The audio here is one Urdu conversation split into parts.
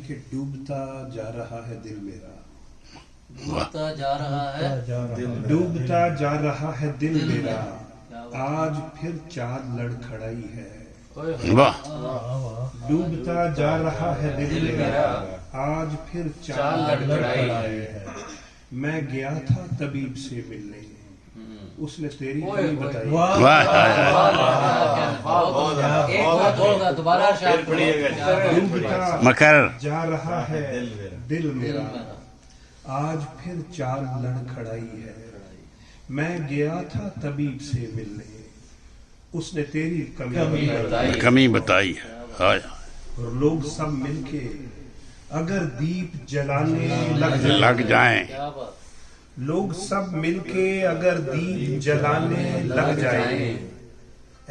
کہ ڈوبتا جا رہا ہے دل میرا، ڈوبتا جا رہا ہے ڈوبتا جا رہا ہے دل میرا، آج پھر چاند لڑ کھڑائی ہے۔ ڈوبتا جا رہا ہے دل میرا، آج پھر چاند لڑ کھڑائی ہے۔ میں گیا تھا طبیب سے ملنے، اس نے تیری کمی بتائی۔ ڈوبتا جا رہا ہے دل میرا، آج پھر چاند لڑ کھڑائی ہے۔ میں گیا تھا طبیب سے ملنے، اس نے تیری کمی بتائی ہے۔ اور لوگ سب مل کے اگر دیپ جلانے لگ جائیں، لوگ سب مل کے اگر دیپ جلانے لگ جائیں،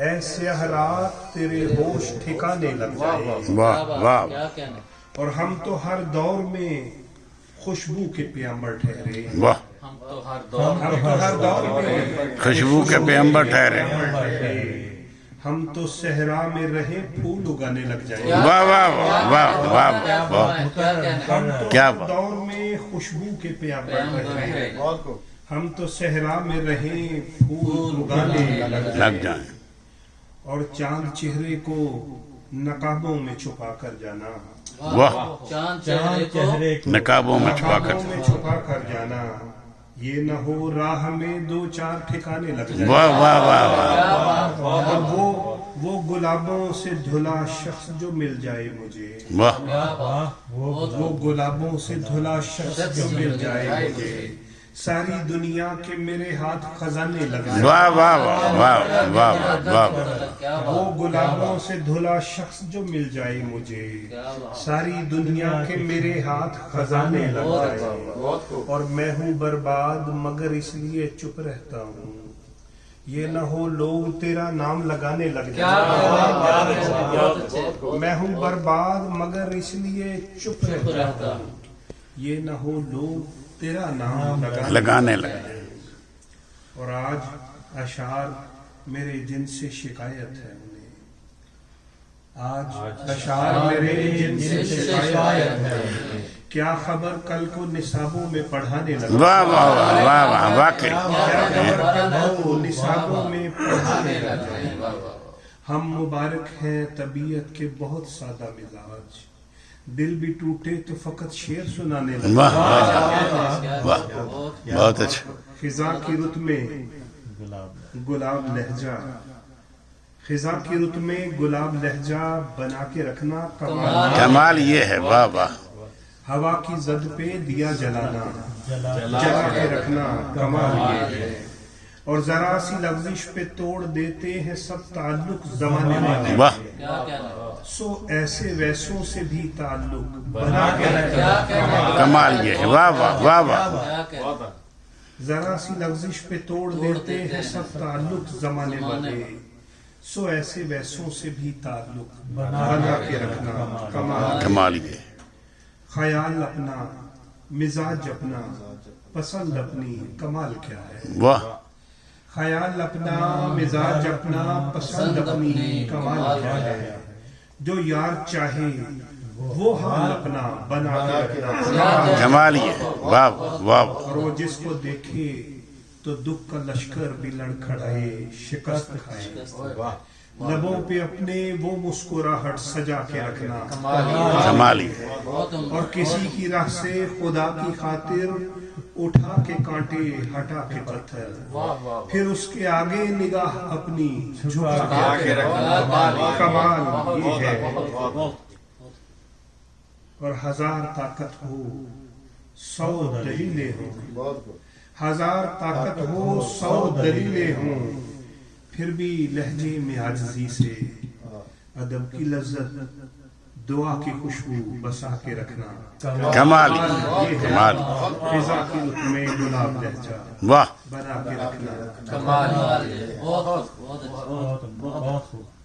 ایسے رات تیرے ہوش ٹھکانے لگ جائیں۔ واہ واہ، اور ہم تو ہر دور میں خوشبو کے پیغمبر ٹھہرے، واہ، ہم تو ہر ہر دور میں خوشبو کے پیغمبر ٹھہرے۔ ہم تو صحرا میں رہے پھول اگانے لگ جائیں۔ واہ واہ واہ واہ واہ، ہم تو کیا ہر دور میں خوشبو کے پیغمبر ٹھہرے، ہم تو صحرا میں رہے پھول اگانے لگ جائیں۔ اور چاند چہرے کو نقابوں میں چھپا کر جانا، واہ، چاند چہرے کو نقابوں میں چھپا کر، نقابوں میں چھپا کر جانا، یہ نہ ہو راہ میں دو چار ٹھکانے لگ جائیں۔ واہ واہ واہ واہ، اور وہ گلابوں سے دھلا شخص جو مل جائے مجھے، واہ، وہ گلابوں سے دھلا شخص جو مل جائے مجھے، ساری دنیا کے میرے ہاتھ خزانے لگ جائیں۔ واہ واہ واہ واہ واہ، وہ گلابوں سے دھلا شخص جو مل جائے مجھے، ساری دنیا کے میرے ہاتھ خزانے لگ جائے۔ اور میں ہوں برباد مگر اس لیے چپ رہتا ہوں، یہ نہ ہو لوگ تیرا نام لگانے لگ جائیں۔ میں ہوں برباد مگر اس لیے چپ رہتا ہوں، یہ نہ ہو لوگ تیرا نام لگانے لگے۔ اور آج اشعار میرے جن سے شکایت ہے انہیں، آج اشعار میرے جن سے شکایت ہے، کیا خبر کل کو نصابوں میں پڑھانے لگا۔ واہ واہ واہ واہ واہ، واقعی کیا خبر کل کو نصابوں میں پڑھانے لگا۔ ہم مبارک ہیں طبیعت کے بہت سادہ مزاج، دل بھی ٹوٹے تو فقط شعر سنانے لگا۔ واہ واہ، بہت اچھا۔ خزاں کی رت میں گلاب لہجہ، خزاں کی رت میں گلاب لہجہ بنا کے رکھنا کمال۔ کمال یہ ہے، واہ واہ، ہوا کی زد پہ دیا جلانا، جلا کے رکھنا کمال یہ ہے۔ اور ذرا سی لفزش پہ توڑ دیتے ہیں سب تعلق زمانے والے، واہ، سو ایسے ویسوں سے بھی تعلق بنا کے رکھنا کمال یہ ہے، واہ واہ واہ واہ، ذرا سی لفزش پہ توڑ دیتے ہیں سب تعلق زمانے والے، سو ایسے ویسوں سے بھی تعلق بنا کے رکھنا کمال۔ کمال یہ ہے، خیال اپنا، مزاج اپنا، پسند اپنی، کمال کیا ہے۔ واہ، خیال اپنا، مزاج اپنا، پسند اپنی، کمال کیا ہے۔ جو یار چاہے وہ حال اپنا بنا کے رکھنا، کمال یہ ہے، واہ واہ، اور وہ جس کو دیکھے تو دکھ کا لشکر بھی لڑکھڑائے، شکست کھائے، لبوں پہ اپنے وہ مسکراہٹ سجا کے رکھنا، کمال یہ ہے، اور کسی کی راہ سے خدا کی خاطر اٹھا کے کانٹے ہٹا کے پتھر، پھر اس کے آگے نگاہ اپنی جھکا کے رکھنا، کمال یہ ہے۔ اور ہزار طاقت ہو 100 دلیلیں ہوں، ہزار طاقت ہو 100 دلیلیں ہوں، پھر بھی لہجے میں عاجزی سے ادب کی لذت، دعا کی خوشبو بسا کے رکھنا، کمال یہ ہے۔ کمال، خزاں کی رت میں گلاب لہجہ واہ، بنا کے رکھنا، کمال، بہت بہت اچھا، بہت خوب۔